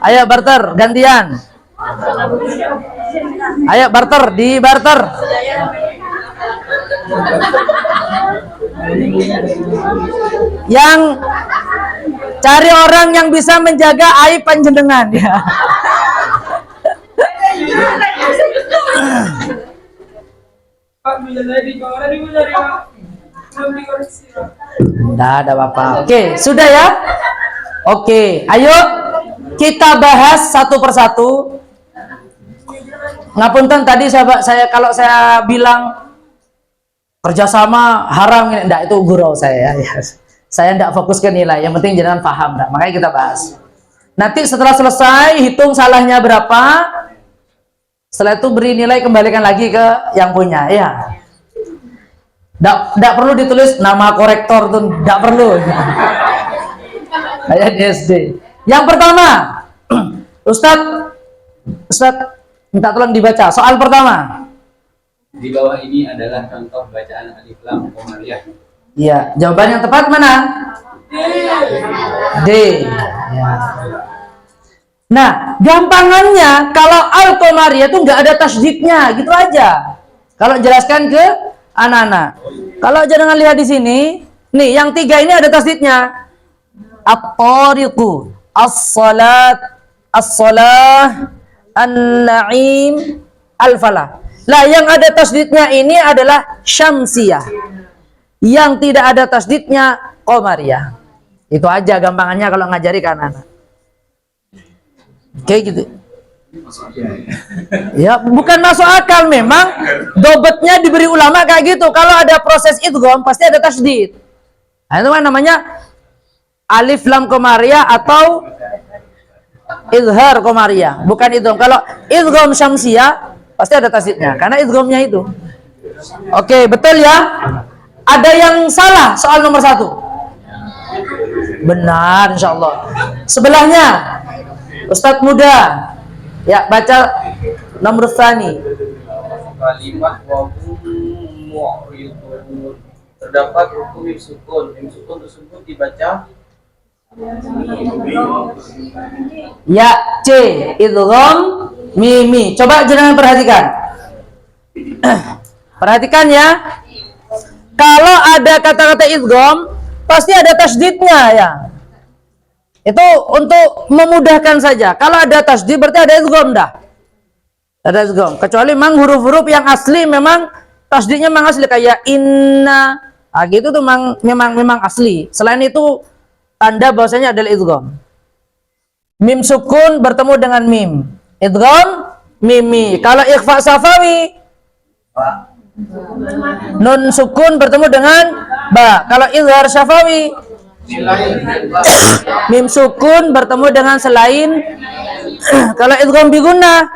Ayo barter, gantian. Ayo barter, di barter. Yang cari orang yang bisa menjaga aib panjenengan ya. Tidak ada Bapak. Oke, sudah ya? Oke, ayo kita bahas satu persatu. Ngapunten tadi saya kalau saya bilang kerjasama haram, enggak, itu gurau saya ya. Saya enggak fokus ke nilai, yang penting jangan paham, enggak. Makanya kita bahas. Nanti setelah selesai hitung salahnya berapa. Setelah itu beri nilai, kembalikan lagi ke yang punya ya. Enggak perlu ditulis nama korektor tuh, enggak perlu. Kayak di SD. Yang pertama, Ustadz minta tolong dibaca soal pertama. Di bawah ini adalah contoh bacaan alif lam qamariyah. Iya, jawaban yang tepat mana? D. Ya. Nah, gampangannya kalau al-qamariyah itu nggak ada tasydidnya, gitu aja. Kalau jelaskan ke anak-anak. Kalau jangan lihat di sini, nih yang tiga ini ada tasydidnya. At-tariqu, as-salat, as-salah, an-na'im, al-falah. Lah yang ada tasydidnya ini adalah syamsiyah. Yang tidak ada tasydidnya qamariyah. Itu aja gampangannya kalau ngajari ke anak-anak. Kayak gitu. Ya, bukan masuk akal, memang dobetnya diberi ulama kayak gitu. Kalau ada proses idgham pasti ada tasydid. Nah, itu kan namanya alif lam qamariyah atau izhar qamariyah, bukan idgham. Kalau idgham syamsiyah pasti ada tasydidnya karena idghamnya itu. Oke, betul ya? Ada yang salah soal nomor 1? Benar, insyaallah. Sebelahnya Ustadz muda. Ya, baca nomor tsani. Kalimat wa mu'ridun. Terdapat hukum mim sukun. Mim sukun tersebut dibaca ya, C, idgham mimi. Coba jangan perhatikan. Perhatikan ya. Kalau ada kata-kata idgham pasti ada tasydidnya ya. Itu untuk memudahkan saja. Kalau ada tasydid berarti ada idgham dah. Ada idgham. Kecuali memang huruf-huruf yang asli memang tasydidnya memang asli kayak inna. Ah gitu tuh memang asli. Selain itu tanda bahwasanya adalah idgham. Mim sukun bertemu dengan mim. Idgham mimi. Kalau ikhfa safawi, nun sukun bertemu dengan ba. Kalau izhar syafawi, mim sukun bertemu dengan selain. Kalau idgham bigunnah,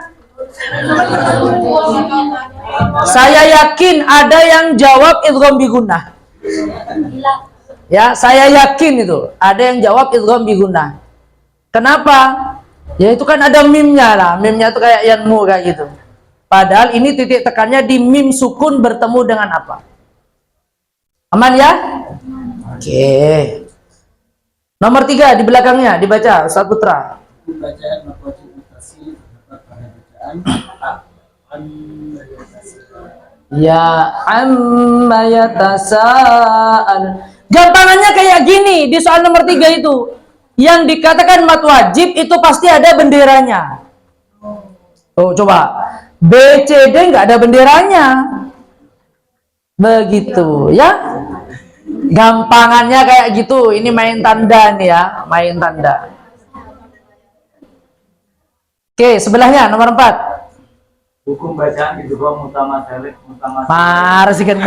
saya yakin ada yang jawab idgham bigunnah. Ya, saya yakin itu ada yang jawab idgham bigunnah. Kenapa? Ya itu kan ada mimnya lah. Mimnya itu kayak yanmu kayak gitu. Padahal ini titik tekannya di mim sukun bertemu dengan apa? Aman ya? Oke. Nomor 3 di belakangnya dibaca Ustaz Putra. bacaan wajib mutasi terdapat pada bacaan Ya amma yatasa'al. Gampangannya kayak gini di soal nomor 3 itu. Yang dikatakan mat wajib itu pasti ada benderanya. Oh, coba. B, C, D nggak ada benderanya. Begitu ya. Gampangannya kayak gitu. Ini main tanda nih ya. Main tanda. Oke, sebelahnya nomor 4. Hukum bacaan idgham mutamatsalih Mar sih kan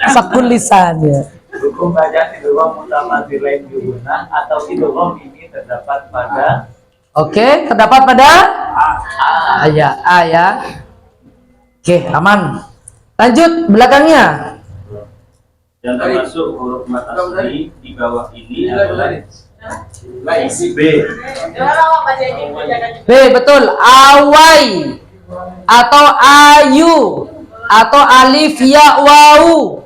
sakul lisan ya. Hukum bacaan idgham mutamatsalih bigunnah atau idgham ini terdapat pada Oke, terdapat pada ayat. Oke, aman. Lanjut belakangnya. yang termasuk huruf mat asli di bawah ini adalah B. B, betul. Awai atau ayu atau alif ya wau.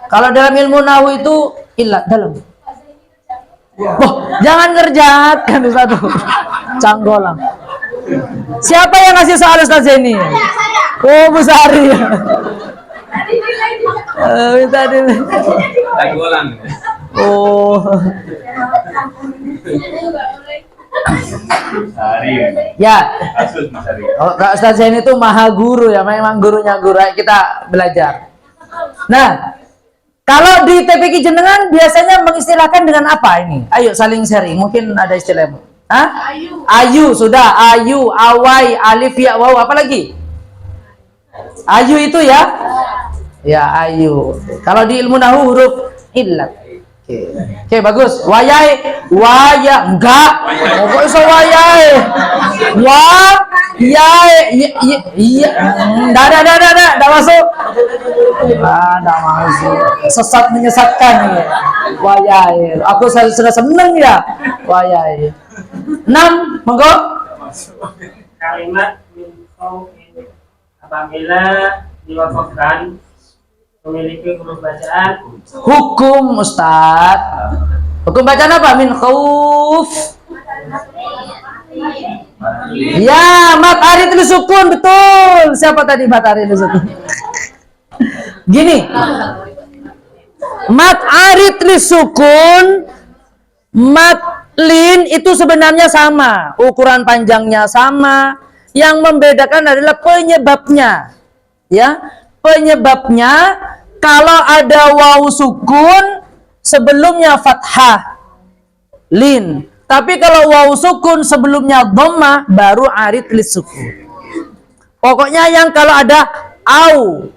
Kalau dalam ilmu nahwu itu ilat dalam. Oh, jangan ngerjakan satu. Canggolang. Siapa yang ngasih soal Ustaz ini? Oh, Bu Sari. Minta dulu. Lagi ulang. Oh. Sari. Ya. Kasus Mas Sari. Oh, Kak Ustaz Zaini itu maha guru ya, memang gurunya guru. Ayo kita belajar. Nah, kalau di TPQ jenengan biasanya mengistilahkan dengan apa ini? Ayo saling sharing. Mungkin ada istilahmu. Hah? Ayu sudah. Ayu, awai, alif, ya, waw. Apa lagi? Ayu itu ya? Ya, ayu. Kalau di ilmu nahu huruf illat. Oke, bagus. Wayai, waya, enggak. Oh, kok iso wayai? Iya. Enggak masuk. Enggak masuk. Sesat menyesatkan ini. Wayai. Aku sudah seneng ya. Wayai. 6, monggo. Kalimat min khawfin apabila diwakafkan memiliki huruf bacaan Hukum Ustadz. Hukum bacaan apa? Min khauf. Ya, mat arid li sukun, betul. Siapa tadi mat arid li sukun? Gini. Mat arid li sukun, mat lin itu sebenarnya sama, ukuran panjangnya sama. Yang membedakan adalah penyebabnya. Ya, penyebabnya kalau ada waw sukun sebelumnya fathah lin, tapi kalau waw sukun sebelumnya dhammah baru arid lis sukun. Pokoknya yang kalau ada au,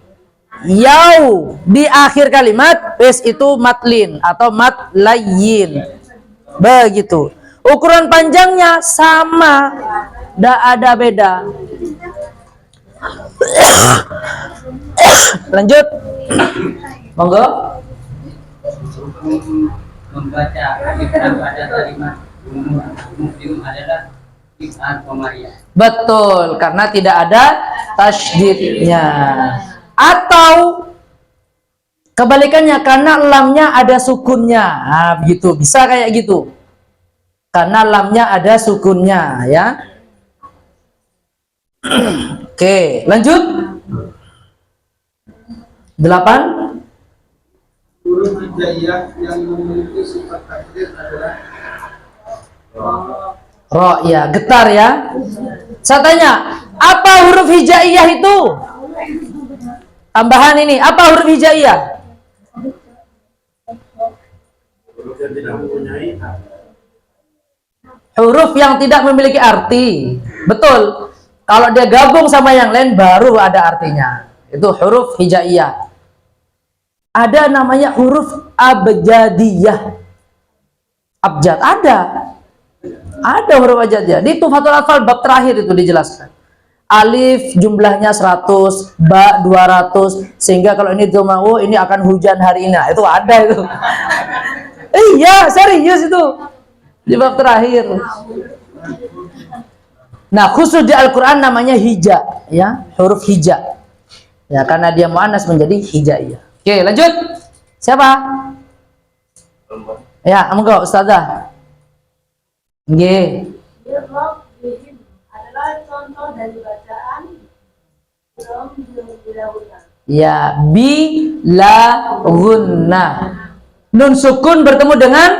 yau di akhir kalimat wes itu matlin atau matlayin. Begitu. Ukuran panjangnya sama, tidak ada beda. Lanjut. Monggo. Membaca Al-Quran pada kalimat muslim adalah Quran Komariah. Betul, karena tidak ada tasydidnya. Atau kebalikannya, karena lamnya ada sukunnya. Nah, begitu, bisa kayak gitu. Karena lamnya ada sukunnya, ya. Oke, lanjut. 8. Huruf hijaiyah yang memiliki sifat takdir adalah Ro, ya, getar ya. Saya tanya, apa huruf hijaiyah itu? Tambahan ini, apa huruf hijaiyah? Huruf yang tidak mempunyai Huruf yang tidak memiliki arti. Betul. Kalau dia gabung sama yang lain baru ada artinya. Itu huruf hijaiyah. Ada namanya huruf abjadiyah. Abjad ada. Ada huruf abjadiyah. Di Tuhfatul Atfal bab terakhir itu dijelaskan. Alif jumlahnya 100, ba 200, sehingga kalau ini dhamma, oh ini akan hujan hari ini. Nah, itu ada itu. Iya, serius itu. Di bab terakhir. Nah, khusus di Al-Qur'an namanya hija, ya, huruf hija. Ya, karena dia muannas menjadi hijaiyah. Oke, lanjut. Siapa? Ya, monggo Ustazah. Nggih. Adalah contoh dari bacaan Ya, bila gunna. Nun sukun bertemu dengan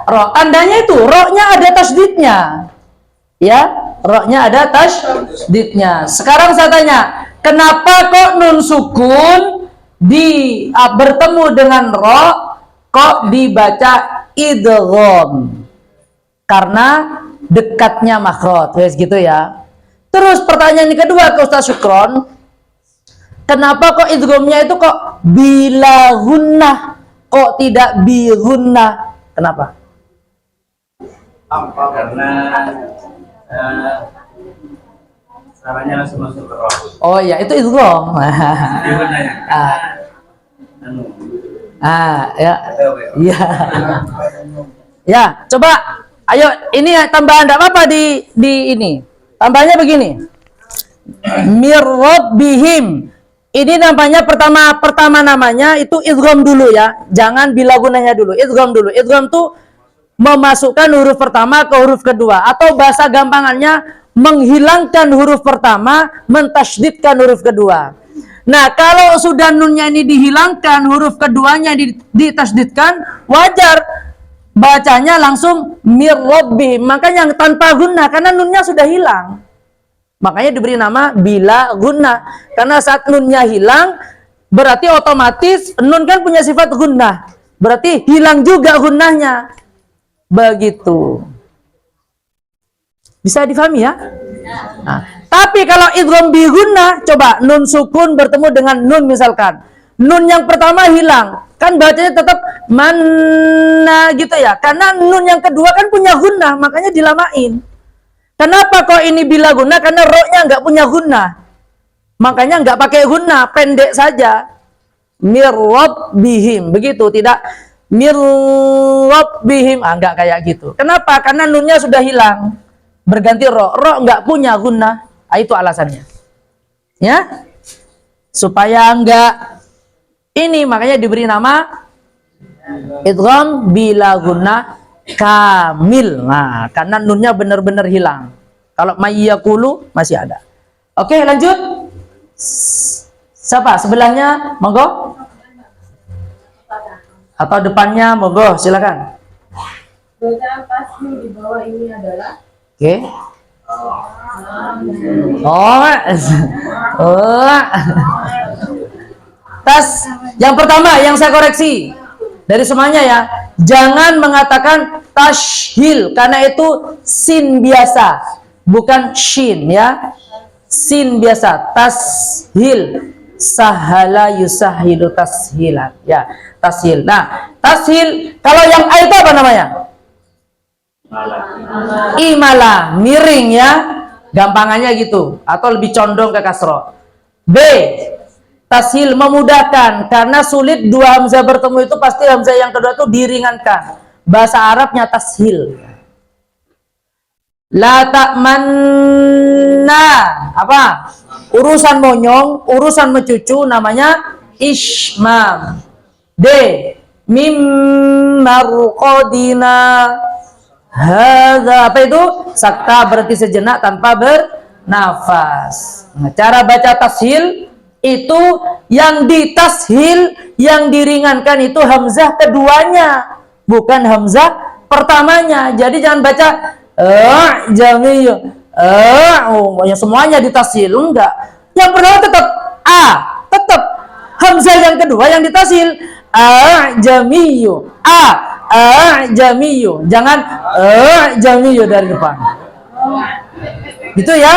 ro. Tandanya itu ro-nya ada tasdidnya. Ya, ro-nya ada tasdidnya. Sekarang saya tanya, kenapa kok nun sukun bertemu dengan ro kok dibaca idgham? Karena dekatnya makhraj, wes gitu ya. Terus pertanyaan yang kedua ke Ustaz Syukron, kenapa kok idghamnya itu kok bila gunnah, kok tidak bi gunnah? Kenapa? karena caranya langsung masuk ke roh. Oh ya, itu idgham. Jadi benarnya. Ya. Iya. Ya, coba ayo ini tambahan enggak apa-apa di ini. Tambahnya begini. Mirrabbihim. Ini namanya pertama namanya itu idgham dulu ya. Jangan bila gunanya dulu. Idgham dulu. Idgham tuh memasukkan huruf pertama ke huruf kedua, atau bahasa gampangannya menghilangkan huruf pertama, mentasydidkan huruf kedua. Nah, kalau sudah nunnya ini dihilangkan, huruf keduanya ditasydidkan, wajar bacanya langsung mir rabbihim. Makanya yang tanpa gunnah, karena nunnya sudah hilang. Makanya diberi nama bila gunnah. Karena saat nunnya hilang, berarti otomatis nun kan punya sifat gunnah. Berarti hilang juga gunnahnya. Begitu. Bisa difahami ya? Nah, tapi kalau idgham bi gunnah, coba nun sukun bertemu dengan nun misalkan. Nun yang pertama hilang. Kan bacanya tetap mana gitu ya. Karena nun yang kedua kan punya gunnah, makanya dilamain. Kenapa kok ini bila gunnah? Karena ro-nya nggak punya gunnah. Makanya nggak pakai gunnah, pendek saja. Mir rabbihim. Begitu, tidak mir rabbihim. Nggak kayak gitu. Kenapa? Karena nunnya sudah hilang. Berganti ro. Ro nggak punya gunnah. Itu alasannya. Ya? Supaya nggak ini, makanya diberi nama idgham bila gunnah kamil. Nah, karena nunnya benar-benar hilang. Kalau mayyakulu masih ada. Oke, lanjut. Siapa? Sebelahnya, monggo. Atau depannya, monggo, silakan. Bacaan tasbih di bawah ini adalah Oke. Oh. Oh. Tas yang pertama yang saya koreksi dari semuanya ya, jangan mengatakan tashhil karena itu sin biasa, bukan shin ya. Sin biasa, tashil, sahala yusahilu tashilan ya, tashil. Nah, tashil kalau yang A itu apa namanya? Imala, miring ya, gampangannya gitu, atau lebih condong ke kasroh. B, tashil, memudahkan, karena sulit dua hamzah bertemu itu pasti hamzah yang kedua itu diringankan. Bahasa Arabnya tashil. La ta'manna, apa? Urusan monyong, urusan mencucu namanya ishmam. D, mim marqadina. Hadza, apa itu? Sakta, berarti sejenak tanpa bernafas. Nah, cara baca tashil itu yang ditashil, yang diringankan itu hamzah keduanya, bukan hamzah pertamanya. Jadi jangan baca jamiyu, yang semuanya ditashil, enggak. Yang pertama tetap a, tetap hamzah yang kedua yang ditashil jamiyu, jamiyu, jangan jamiyu dari depan. Gitu ya.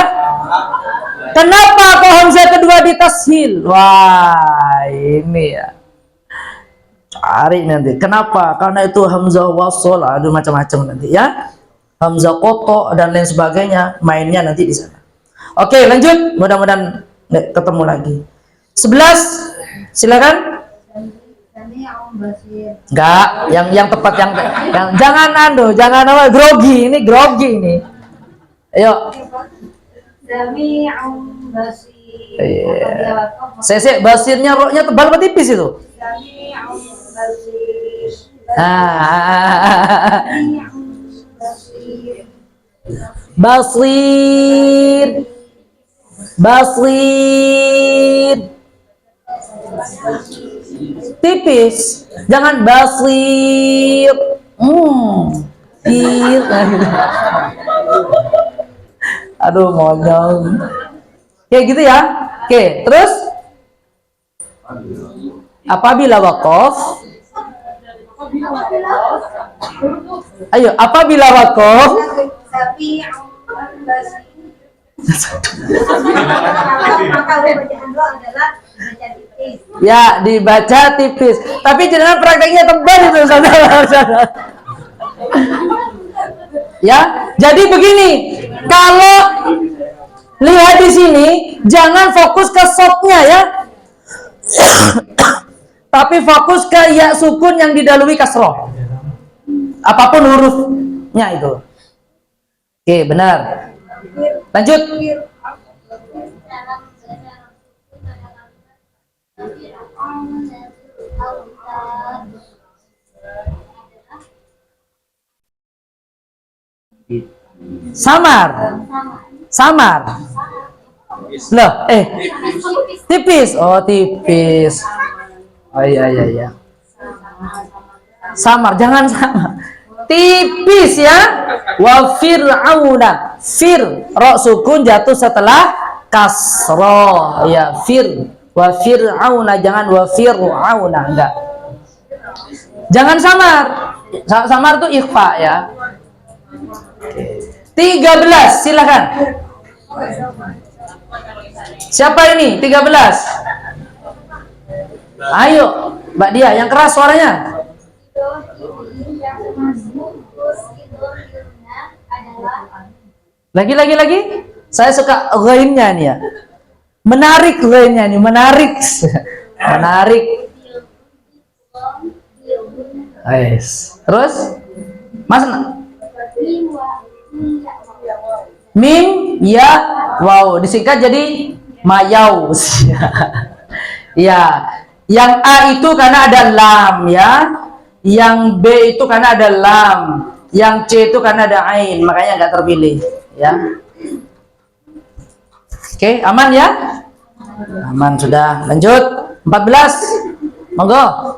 Kenapa kok hamzah kedua ditashil? Wah, ini ya. Cari nanti. Kenapa? Karena itu hamzah wasol, ada macam-macam nanti ya. Hamzah koto dan lain sebagainya, mainnya nanti di sana. Oke, lanjut. Mudah-mudahan ketemu lagi. 11, silakan. Enggak, yang tepat yang jangan jangan apa grogi, ini grogi ini. Ayo. Sese basirnya roknya tebal apa tipis itu? Basir, basir, tipis, jangan basir. Aduh, monyong. Kayak gitu ya. Oke, terus apabila waqaf, ayo, apabila waqaf, ya dibaca tipis, tapi jangan prakteknya tebal itu, saudara. Ya, jadi begini, kalau lihat di sini jangan fokus ke shotnya ya, tapi fokus ke ya sukun yang didahului kasroh, apapun hurufnya itu. Oke, benar. Lanjut. Samar. Samar. Loh, tipis. Oh, tipis. Oh iya. Samar, jangan samar. Tipis ya. Wa fir'auna. Fir, ro sukun jatuh setelah kasroh. Ya, fir. Wa fir'auna, jangan wa fir'auna, enggak. Jangan samar. Samar tuh ikhfa ya. 13, silakan. Siapa ini? 13. Ayo, Mbak Dia, yang keras suaranya. Lagi. Saya suka ghainnya nih ya. Menarik ghainnya nih, menarik. Menarik. Terus? Mas mim ya wow disingkat jadi mayau. Ya, yang A itu karena ada lam ya, yang B itu karena ada lam, yang C itu karena ada ain, makanya nggak terpilih ya. Oke, aman ya? Aman sudah. Lanjut 14. Monggo.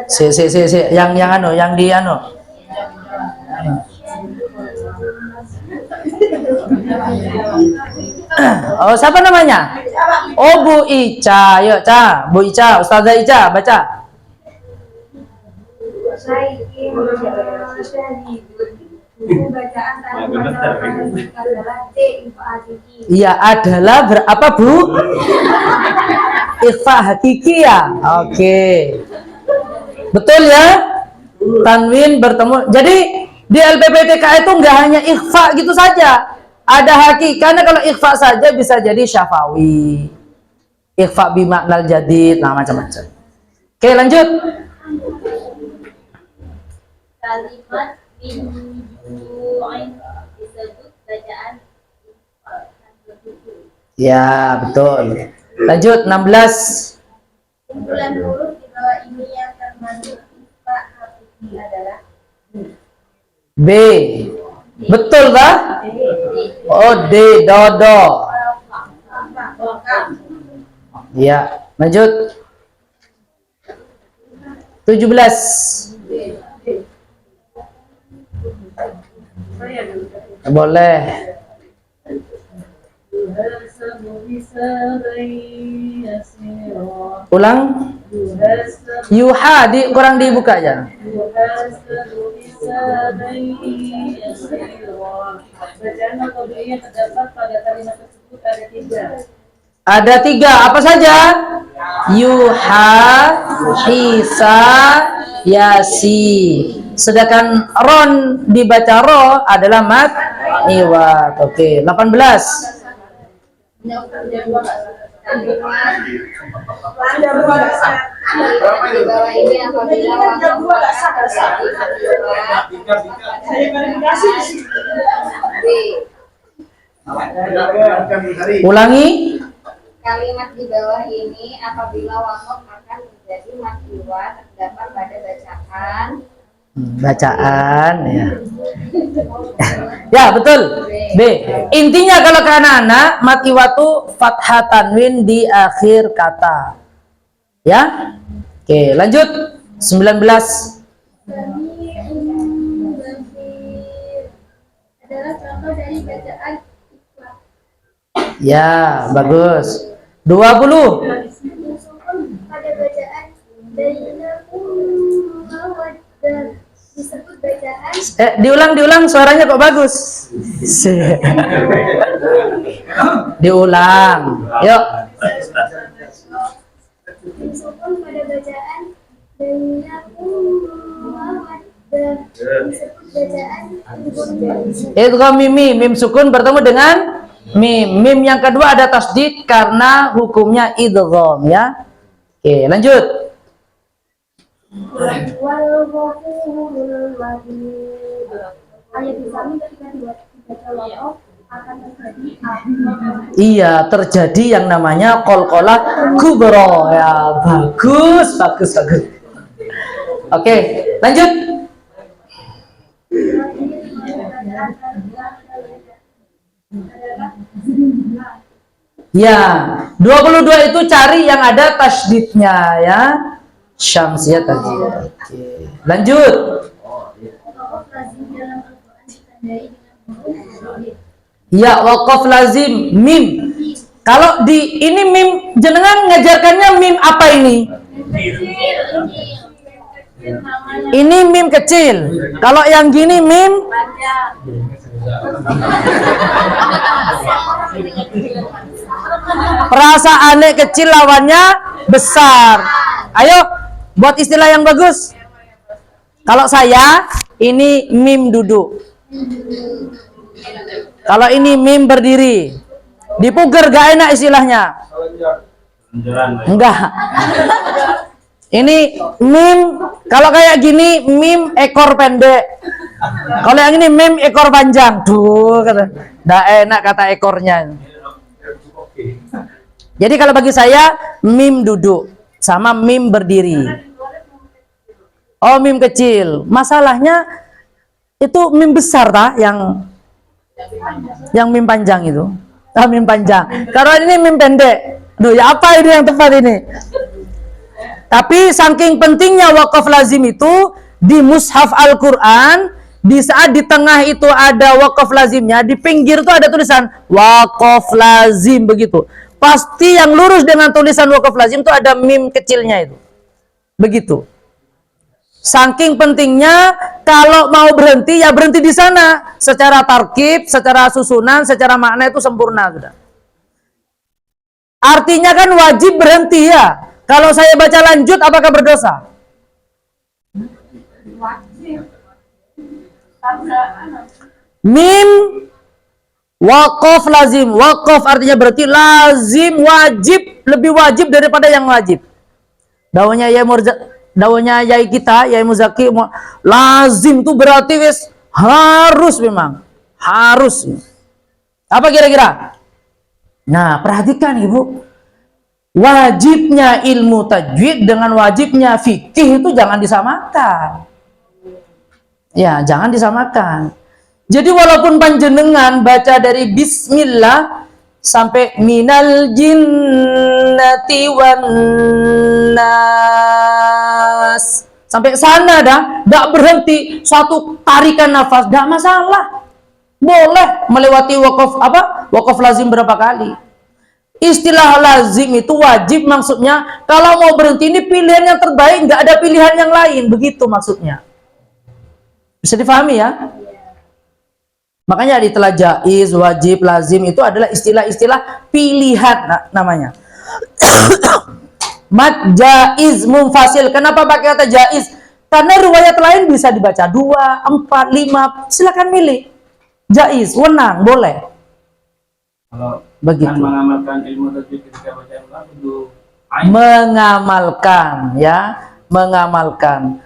Si yang anu, yang di anu. Oh, siapa namanya? Oh, Bu Ica. Yuk, Ca. Bu Ica, Ustazah Ica, baca. Iya, adalah berapa, Bu? Ikhfa hakiki ya. Oke. Betul ya? Tanwin bertemu. Jadi di LPPTK itu nggak hanya ikhfa gitu saja. Ada hakiki. Karena kalau ikhfa saja bisa jadi syafawi. Ikhfa bimaknal jadid, nah macam-macam. Oke, lanjut. Kalimat disebut bacaan. Ya, betul. Lanjut 16. Kumpulan huruf di bawah ini yang termasuk ikhfa hakiki adalah B. Betul kah? Oh, D. Dodo. Ya, lanjut 17. Boleh. Ulang. Yuha kurang dibuka aja. Bacaan qabliyah terdapat pada kalimat tersebut ada 3. Ada 3, apa saja? Yuha, Hisa, Yasi. Sedangkan ron dibaca ro adalah mat iwat. Oke, 18. Di bawah ini apabila Ulangi. kalimat di bawah ini apabila wakof akan menjadi matiwa terdapat pada bacaan ya. Ya, betul. B. Intinya kalau ke anak-anak matiwatu fathah tanwin di akhir kata. Ya. Oke, lanjut 19. adalah contoh dari bacaan ikhfa. Ya, bagus. 20. Pada bacaan bainakum mawaddah disebut bacaan Diulang suaranya kok bagus. Diulang. Yuk. disebut pada bacaan bainakum mawaddah disebut bacaan Idgham mim sukun bertemu dengan mim yang kedua ada tasdid karena hukumnya idgham ya. Oke, lanjut. wal ghafurul wadud. Ayat di samping ketika dibaca wakof akan terjadi Iya, terjadi yang namanya qalqalah kubra ya. Bagus. Oke, Lanjut. Ya, 22 itu cari yang ada tasydidnya ya. Syamsiyah tadi. Oke. Lanjut. Ya, waqaf lazim mim. Kalau di ini mim jenengan ngajarkannya mim apa ini? Ini mim kecil. Kalau yang gini mim perasaannya kecil lawannya besar. Ayo buat istilah yang bagus. Kalau saya ini mim duduk. Kalau ini mim berdiri. Dipuger gak enak istilahnya. Enggak. Ini mim kalau kayak gini mim ekor pendek. Kalau yang ini mim ekor panjang. Duh, kata. Nggak enak kata ekornya. Jadi kalau bagi saya mim duduk sama mim berdiri. Oh, mim kecil. Masalahnya itu mim besar tak yang mim panjang itu. Ah, mim panjang. Kalau ini mim pendek. Duh, ya apa ini yang tepat ini? Tapi saking pentingnya waqaf lazim itu di mushaf Al-Quran, di saat di tengah itu ada waqaf lazimnya, di pinggir itu ada tulisan waqaf lazim begitu. Pasti yang lurus dengan tulisan waqaf lazim itu ada mim kecilnya itu. Begitu. Saking pentingnya kalau mau berhenti ya berhenti di sana. Secara tarkib, secara susunan, secara makna itu sempurna sudah. Artinya kan wajib berhenti ya. Kalau saya baca lanjut, apakah berdosa? Mim waqaf lazim. Waqaf artinya berarti lazim, wajib, lebih wajib daripada yang wajib. Dawanya yai kita, Yai Muzaki, lazim itu berarti wis harus memang. Harus. Apa kira-kira? Nah, perhatikan Ibu. Wajibnya ilmu tajwid dengan wajibnya fikih itu jangan disamakan. Ya, jangan disamakan. Jadi walaupun panjenengan baca dari bismillah sampai minal jinnati wan nas sampai sana dah, enggak berhenti satu tarikan nafas, enggak masalah. Boleh melewati waqaf lazim berapa kali. Istilah lazim itu wajib maksudnya kalau mau berhenti ini pilihan yang terbaik, nggak ada pilihan yang lain, begitu maksudnya. Bisa difahami ya? Makanya di telah jaiz, wajib, lazim itu adalah istilah-istilah pilihan namanya. Mad jaiz munfasil. Kenapa pakai kata jaiz? Karena riwayat lain bisa dibaca 2, 4, 5, silakan milih. Jaiz, wenang, boleh. Kalau begitu. Mengamalkan ilmu tajwid ketika baca Al-Quran itu mengamalkan ya, mengamalkan.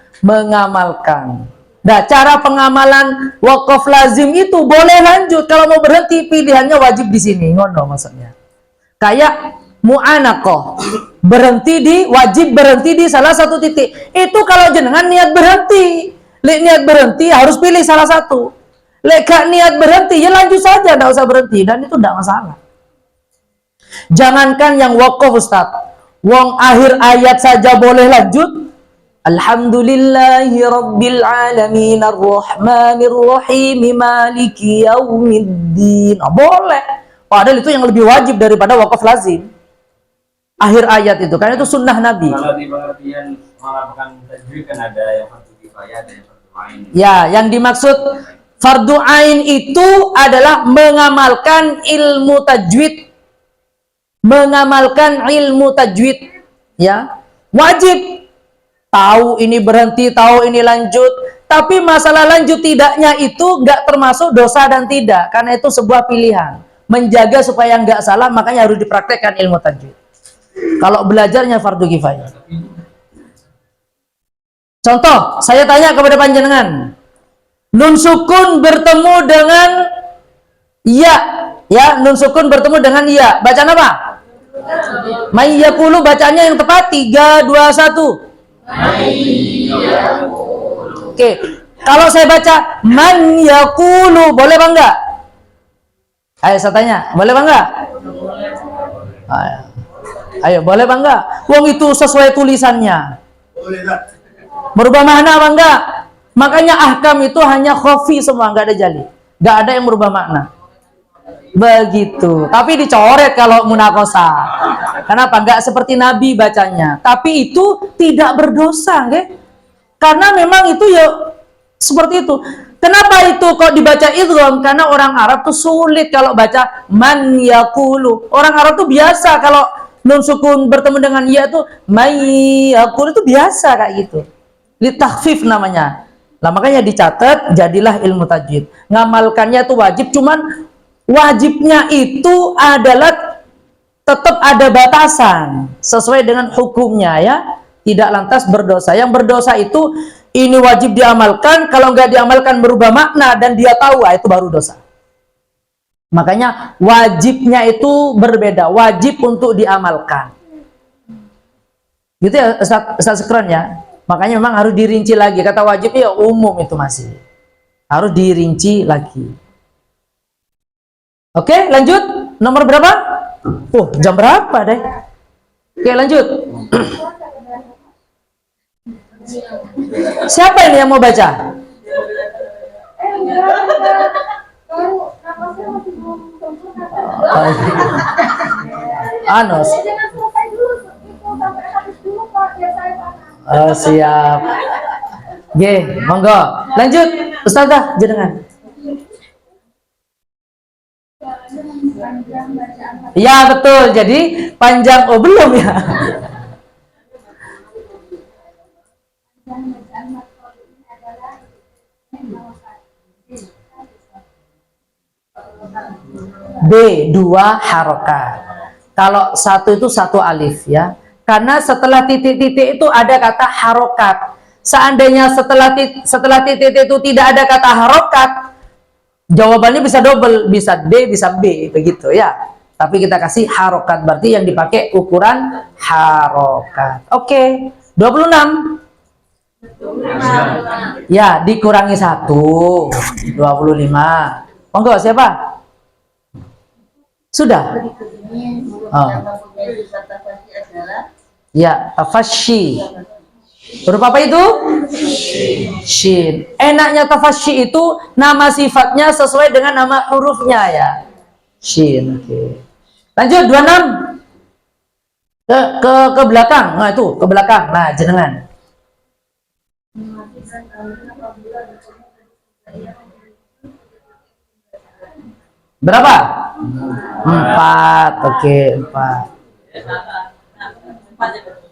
Nah, cara pengamalan waqaf lazim itu boleh lanjut kalau mau berhenti pilihannya wajib di sini, ngono maksudnya. Kayak mu'anaqah, wajib berhenti di salah satu titik. Itu kalau jenengan niat berhenti. Lek niat berhenti harus pilih salah satu. Lek gak niat berhenti, ya lanjut saja, tidak usah berhenti. Dan itu tidak masalah. Jangankan yang waqaf Ustaz. Wong akhir ayat saja boleh lanjut. Alhamdulillahi Rabbil Alamin Ar-Rahmanir Rahim Maliki Yaumiddin. Oh, boleh. Padahal itu yang lebih wajib daripada waqaf lazim. Akhir ayat itu. Karena itu sunnah Nabi. Kalau di pengertian mengamalkan tajwid kan ada yang fardu kifayah, ada yang fardu ain. Ya, yang dimaksud fardu ain itu adalah mengamalkan ilmu tajwid. Mengamalkan ilmu tajwid. Ya, wajib. Tahu ini berhenti, tahu ini lanjut. Tapi masalah lanjut tidaknya itu nggak termasuk dosa dan tidak. Karena itu sebuah pilihan. Menjaga supaya nggak salah, makanya harus dipraktekkan ilmu tajwid. Kalau belajarnya fardu kifayah. Contoh, saya tanya kepada panjenengan. Nun sukun bertemu dengan ya. Ya, nun sukun bertemu dengan ya. Bacaan apa? Mayyakulu, bacaannya yang tepat 3, 2, 1. Oke. Kalau saya baca man yaqulu, boleh Bang enggak? Ayo saya tanya, boleh Bang enggak? Ayo, boleh Bang enggak? Wong itu sesuai tulisannya. Merubah makna Bang enggak? Makanya ahkam itu hanya khafi semua, enggak ada jali. Enggak ada yang merubah makna. Begitu. Tapi dicoret kalau munakosa. Kenapa? Enggak seperti Nabi bacanya. Tapi itu tidak berdosa, nggih. Karena memang itu ya seperti itu. Kenapa itu kok dibaca idgham? Karena orang Arab tuh sulit kalau baca man yaqulu. Orang Arab tuh biasa kalau nun sukun bertemu dengan ya tuh may yaqulu itu biasa kayak gitu. Litakhfif namanya. Nah, makanya dicatat, jadilah ilmu tajwid. Ngamalkannya tuh wajib, cuman wajibnya itu adalah tetap ada batasan sesuai dengan hukumnya ya. Tidak lantas berdosa. Yang berdosa itu ini wajib diamalkan, kalau nggak diamalkan berubah makna dan dia tahu, itu baru dosa. Makanya wajibnya itu berbeda, wajib untuk diamalkan. Gitu ya Ustaz Sekron ya. Makanya memang harus dirinci lagi. Kata wajib ya umum itu masih. Harus dirinci lagi. Oke, lanjut. Nomor berapa? Jam berapa deh? Oke, lanjut. Siapa ini yang mau baca? Anos. Siap. G, monggo. Lanjut, Ustazah, jenengan. Ya betul. Jadi panjang. Oh belum ya. B, 2 harokat. Kalau satu itu 1 alif ya. Karena setelah titik-titik itu ada kata harokat. Seandainya setelah titik itu tidak ada kata harokat, jawabannya bisa double, bisa D, bisa B, begitu ya. Tapi kita kasih harokat, berarti yang dipakai ukuran harokat. Oke, 26. Ya, dikurangi 1, 25. Monggo, siapa? Sudah? Oh. Ya, tafashi. Huruf apa itu? Shin. Enaknya tafashi itu nama sifatnya sesuai dengan nama hurufnya ya. Shin. Oke. Lanjut 26. Ke belakang. Nah, itu ke belakang. Nah, jenengan. Berapa? 4. Oke, 4.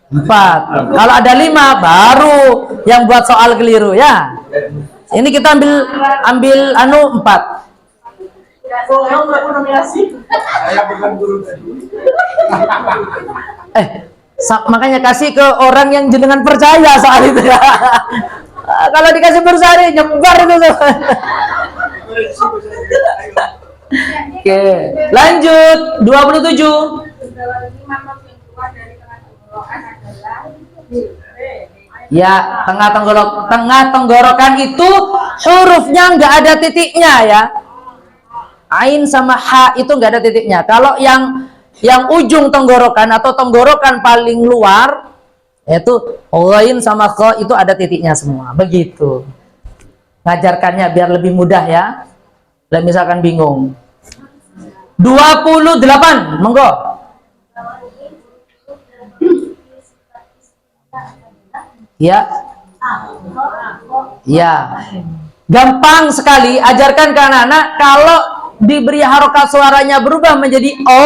4. Kalau ada 5 baru yang buat soal keliru ya. Ini kita ambil 4. Makanya kasih ke orang yang jenengan percaya soal itu ya. Kalau dikasih bersari nyebar itu tuh. Oke, lanjut 27. Ya, tengah tenggorokan itu hurufnya nggak ada titiknya ya. Ain sama ha itu nggak ada titiknya. Kalau yang ujung tenggorokan atau tenggorokan paling luar yaitu ghain sama kha itu ada titiknya semua. Begitu. Ngajarkannya biar lebih mudah ya. Dan misalkan bingung. 28, monggo. Ya. Ya. Gampang sekali, ajarkan ke anak-anak kalau diberi harokat suaranya berubah menjadi O,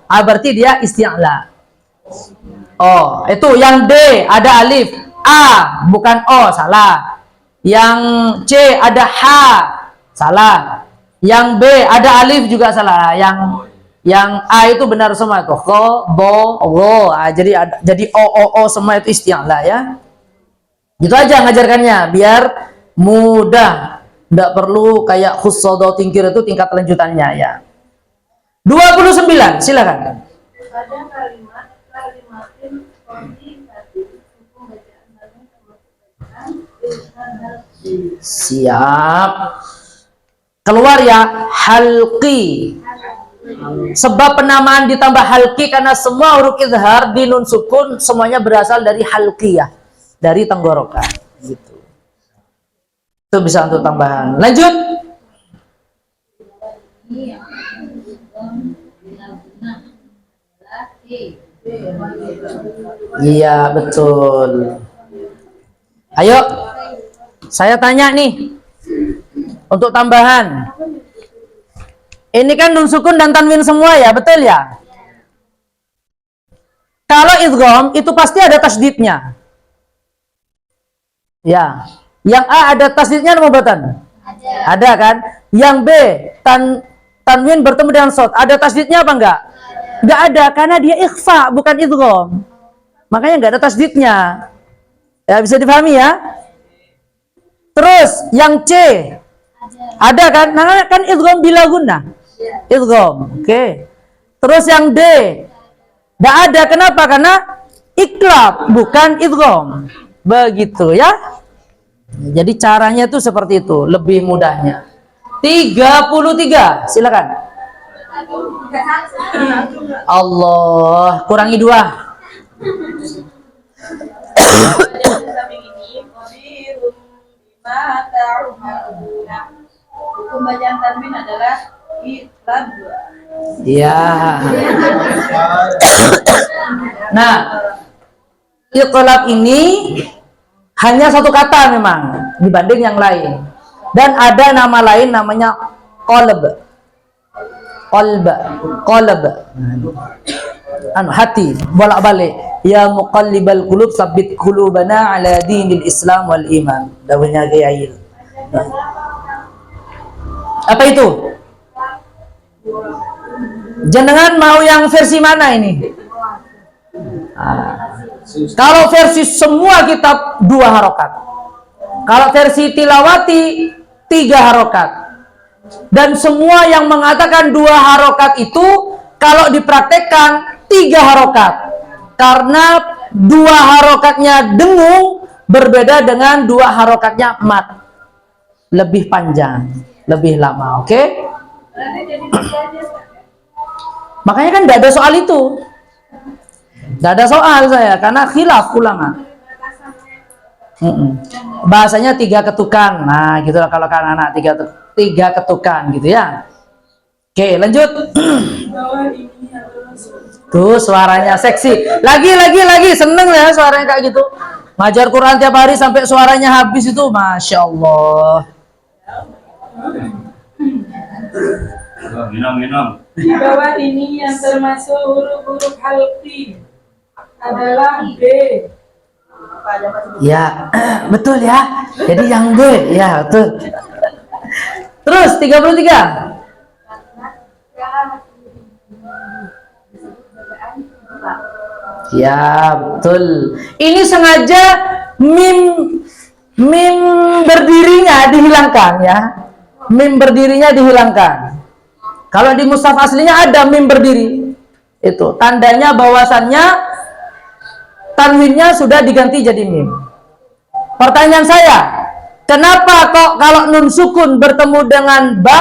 berarti dia isti'la. O, itu yang D ada alif, A bukan O, salah. Yang C ada H, salah. Yang B ada alif juga salah. Yang A itu benar semua itu. Kho, bo, go. Jadi O semua itu isti'la ya. Gitu aja ngajarkannya biar mudah. Nggak perlu kayak khussodo tingkir itu tingkat lanjutannya ya. 29, silakan. Pada kalimatin kondisi hukum bacaan Siap. Keluar ya, halqi. Sebab penamaan ditambah halqi karena semua huruf izhar di nun sukun semuanya berasal dari halqiyah, dari tenggorokan. Gitu. Itu bisa untuk tambahan. Lanjut. Iya, betul. Ayo, saya tanya nih. Untuk tambahan. Ini kan nun sukun dan tanwin semua ya, betul ya? Kalau idgham itu pasti ada tasdidnya. Ya. Yang A ada tasdidnya atau mubatan? Ada kan? Yang B tanwin bertemu dengan shad, ada tasdidnya apa enggak? Enggak ada karena dia ikhfa bukan idgham. Makanya enggak ada tasdidnya. Ya, bisa dipahami ya? Terus yang C ada kan? Nah, kan idgham bila gunnah. Idgham. Oke. Terus yang D enggak ada, kenapa? Karena iklab bukan idgham. Begitu ya. Jadi caranya tuh seperti itu, lebih mudahnya. 33, silakan. Allah, kurangi 2. Hukum bacaan tanwin adalah iklab. Ya. Nah, iklab ini hanya satu kata memang dibanding yang lain. Dan ada nama lain namanya qalb. Qalb. Hati, bolak-balik. Ya muqallibal qulub tsabbit qulubana ala dinil Islam wal iman. Dawuhnya Kiai. Apa itu? Jenengan mau yang versi mana ini? Kalau versi semua kitab 2 harokat. Kalau versi tilawati 3 harokat. Dan semua yang mengatakan 2 harokat itu kalau dipraktekkan 3 harokat. Karena 2 harokatnya dengung berbeda dengan 2 harokatnya mat. Lebih panjang, lebih lama, oke? Makanya kan tidak ada soal itu. Tidak ada soal saya, karena khilaf ulama. Bahasanya 3 ketukan. Nah, gitu lah kalau anak-anak 3 ketukan gitu ya. Oke, lanjut. Tuh suaranya seksi. Lagi seneng ya suaranya kayak gitu. Ngajar Quran tiap hari sampai suaranya habis itu, masya Allah. Minum. Di bawah ini yang termasuk huruf-huruf halqi adalah B. Ya, betul ya. Jadi yang B, ya betul. Terus 33. Ya, betul. Ini sengaja mim berdirinya dihilangkan ya. Mim berdirinya dihilangkan. Kalau di mushaf aslinya ada mim berdiri. Itu tandanya bahwasannya tanwinnya sudah diganti jadi mim. Pertanyaan saya, kenapa kok kalau nun sukun bertemu dengan ba,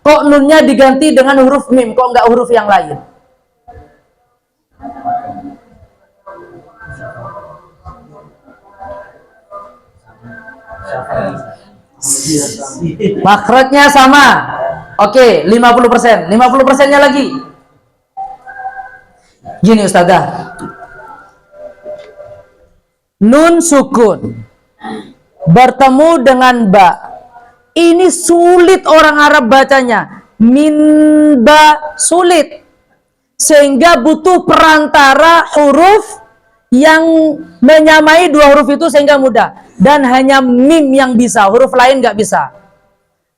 kok nunnya diganti dengan huruf mim, kok enggak huruf yang lain? Makhrajnya sama. Oke, 50%. 50%-nya lagi. Gini Ustazah. Nun sukun bertemu dengan ba. Ini sulit orang Arab bacanya. Min ba, sulit. Sehingga butuh perantara huruf yang menyamai 2 huruf itu sehingga mudah. Dan hanya mim yang bisa, huruf lain nggak bisa.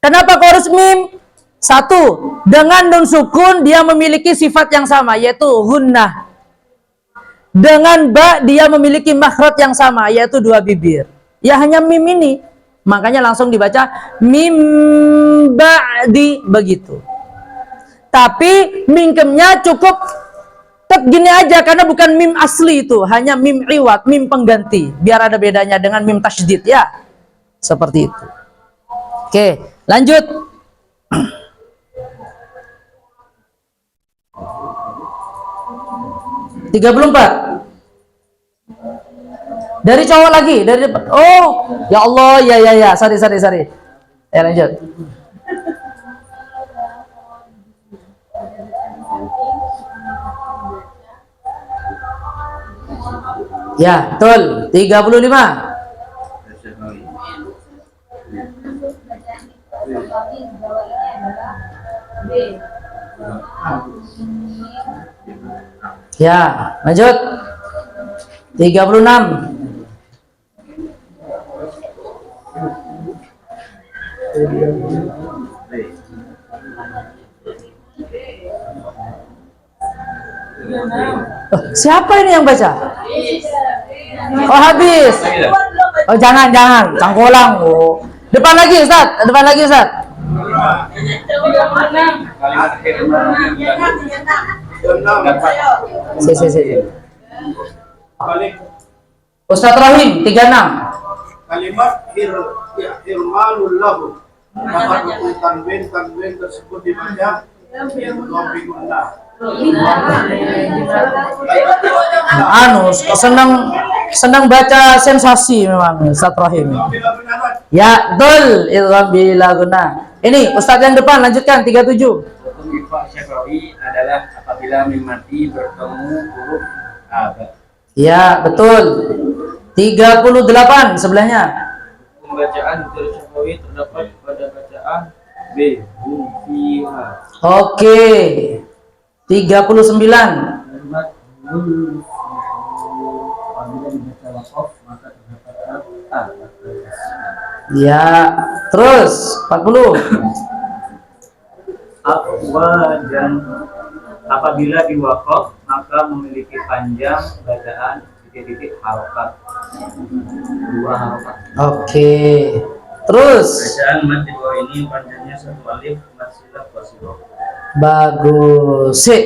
Kenapa kok harus mim? 1, dengan nun sukun dia memiliki sifat yang sama, yaitu gunnah. Dengan ba dia memiliki makhraj yang sama, yaitu 2 bibir. Ya hanya mim ini, makanya langsung dibaca mim ba'di, begitu. Tapi mingkemnya cukup gini aja, karena bukan mim asli itu, hanya mim iwat, mim pengganti, biar ada bedanya dengan mim tasydid ya. Seperti itu. Oke, lanjut. (34) dari cowok lagi, dari depan. Oh, ya Allah, ya, sorry. Ya, lanjut. Ya, betul. 35. Ya, lanjut. 36. Siapa ini yang baca? Oh, habis. Oh, jangan, cangkolang. Oh. Depan lagi, Ustaz. Si. Ustaz Rahim 36. Kalimat hirmanul lahu. Maka hukum tanwin tersebut dibaca Robikunna. Senang baca sensasi memang Ustaz Rahim. Ya, betul. Ilhamilaguna. Ini Ustaz yang depan, lanjutkan 37. Hukum ifa syafawi adalah apabila mim mati bertemu huruf aba. Ya, betul. 38 sebelahnya. Pembacaan dari syafawi terdapat pada bacaan B. Fiha. Oke. 39. Kalimat apabila dibaca waqaf maka terdapat A. Ya, terus 40. Dan apabila diwakaf maka memiliki panjang bacaan titik-titik harokat, 2 harokat. Oke. Terus Bacaan mat di bawah ini panjangnya 1 alif, mat silah qasiroh. bagus. Sik.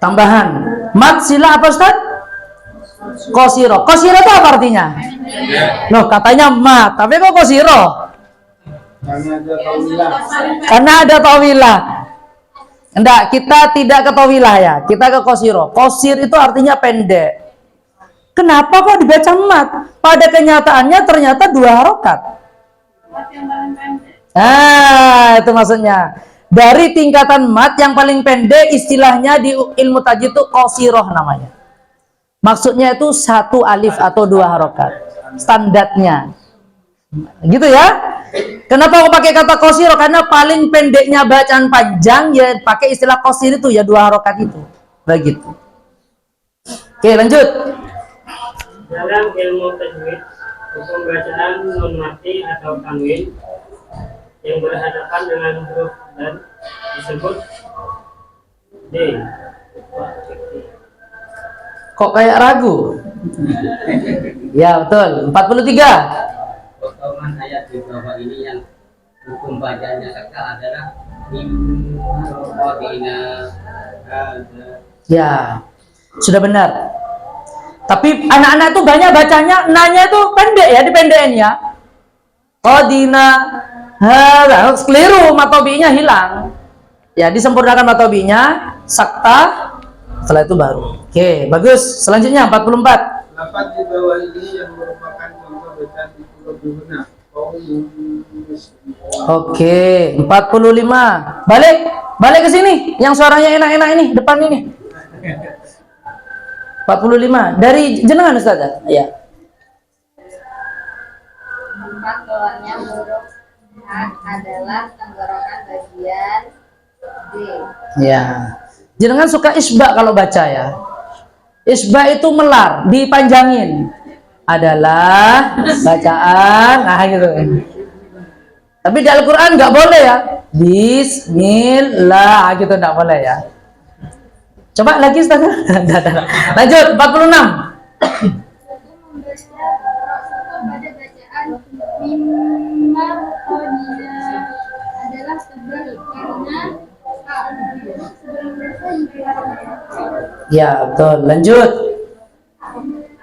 Tambahan. Mat sila apa, Ustaz? Qasiro. Qasiro itu apa artinya? Loh, katanya mat, tapi kok qasiro? Karena ada tawilah. Enggak, kita tidak ke tawilah ya. Kita ke qasiro. Qasir itu artinya pendek. Kenapa kok dibaca mat? Pada kenyataannya ternyata 2 harokat. Itu maksudnya. Dari tingkatan mat yang paling pendek, istilahnya di ilmu tajwid itu qasiroh namanya. Maksudnya itu 1 alif atau 2 harokat. Standarnya. Gitu ya. Kenapa aku pakai kata qasiroh? Karena paling pendeknya bacaan panjang ya pakai istilah qasir itu ya 2 harokat itu. Begitu. Oke, lanjut. Dalam ilmu tajwid, hukum bacaan nun mati atau tanwin yang berhadapan dengan huruf dan disebut D. Kok kayak ragu? Ya, betul. 43. Potongan ayat di bawah ini yang hukum bacanya kata adalah mim qadina hadza. Ya, sudah benar. Tapi anak-anak itu banyak bacanya, nanya itu pendek ya, dipendekin ya. Qadina hadza, keliru, matobinya hilang. Ya, disempurnakan matobinya, sakta, setelah itu baru. Oke, bagus. Selanjutnya 44. Lafaz di bawah ini yang merupakan contoh bacaan di pulau Bimena. Oke, 45. Balik ke sini. Yang suaranya enak-enak ini, depan ini. 45. Dari jenengan Ustazah? Ya. Tempat keluarnya huruf H adalah tenggorokan bagian D. Ya. Jenengan suka isba kalau baca ya. Isba itu melar, dipanjangin. Adalah bacaan, nah gitu. Tapi di Al-Quran nggak boleh ya. Bismillah, gitu nggak boleh ya. Coba lagi Ustaz. Lanjut 46. Pada bacaan mimma qadina adalah sebel karena sebelum berasa Ya, betul. Lanjut.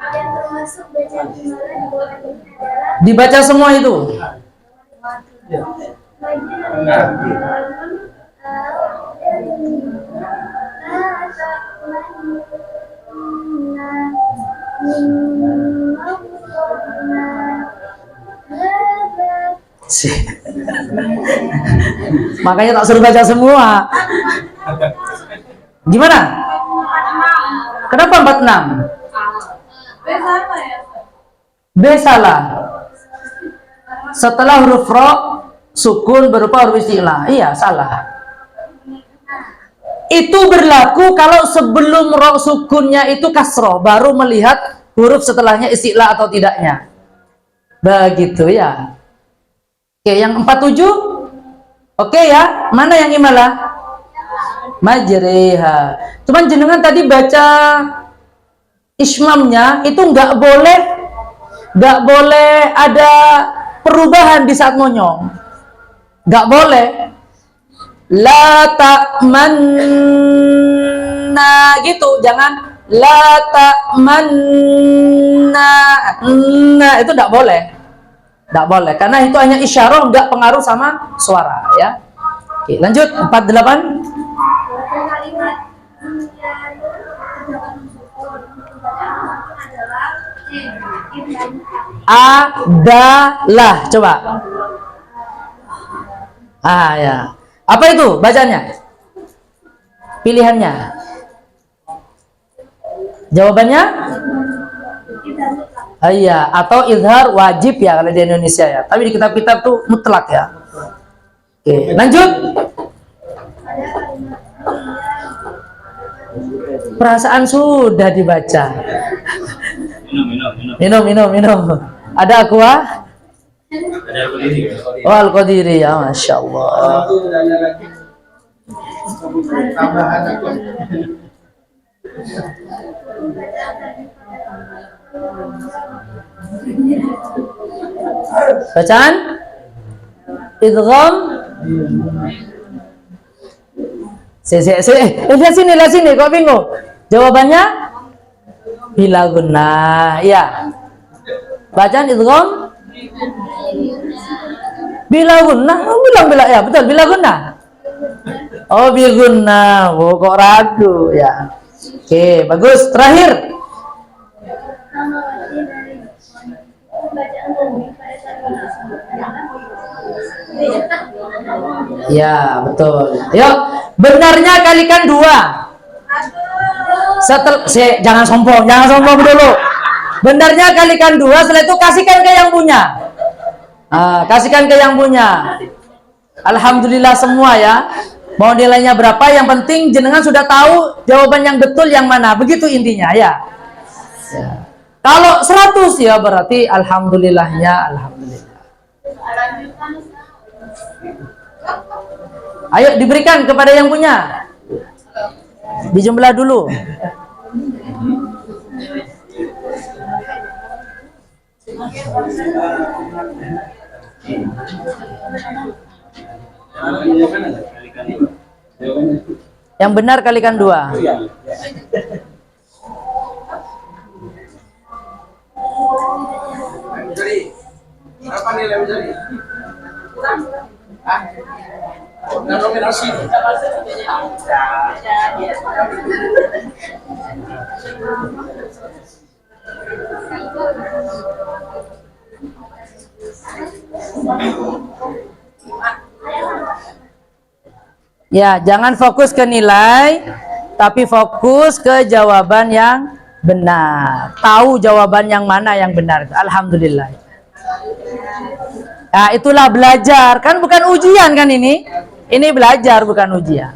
yang termasuk bacaan imala di bawah ini adalah Dibaca semua itu. Makanya tak suruh baca semua. Gimana? Kenapa 46? B salah. Setelah huruf ro sukun berupa huruf isti'la. Iya, salah. Itu berlaku kalau sebelum ro sukunnya itu kasroh, baru melihat huruf setelahnya isti'la atau tidaknya. Begitu ya. Oke, yang 47. Oke ya, mana yang imalah? Majriha. Cuman jenengan tadi baca ismamnya itu nggak boleh ada perubahan di saat monyong. Nggak boleh. La ta'manna gitu, jangan la ta'manna. Nah, itu nggak boleh. Nggak boleh, karena itu hanya isyarah, nggak pengaruh sama suara ya. Oke, lanjut 48. Adalah, coba. Ya. Apa itu bacanya? Pilihannya. Jawabannya? Iya, atau izhar wajib ya kalau di Indonesia ya. Tapi di kitab-kitab tuh mutlak ya. Oke, lanjut. Perasaan sudah dibaca. Minum. Ada aqua? Ada Al-Qadiri. Oh, Al-Qadiri ya, Masya Allah. Itu udah ada lagi tambahan apa? Bacaan idgham. Lihat sini, kok bingung? Jawabannya bila gunnah. Ya. Bacaan idgham bila gunnah. Bilang ya, betul, bila gunnah. Oh, bila gunnah. Oh, kok ragu ya. Oke, bagus. Terakhir. Ya, betul. Yuk, benarnya kalikan 2. Jangan sombong dulu. Benarnya kalikan 2, setelah itu kasihkan ke yang punya. Kasihkan ke yang punya. Alhamdulillah semua ya. Mau nilainya berapa, yang penting jenengan sudah tahu jawaban yang betul yang mana. Begitu intinya ya. Kalau 100 ya berarti alhamdulillahnya alhamdulillah. Ayo diberikan kepada yang punya. Dijumlah dulu. Yang benar kalikan 2. Jadi, berapa nilai menjadi? Dan nominasi. Ya, jangan fokus ke nilai, tapi fokus ke jawaban yang benar. Tahu jawaban yang mana yang benar. Alhamdulillah. Nah, itulah belajar. Kan bukan ujian kan ini? Ini belajar bukan ujian.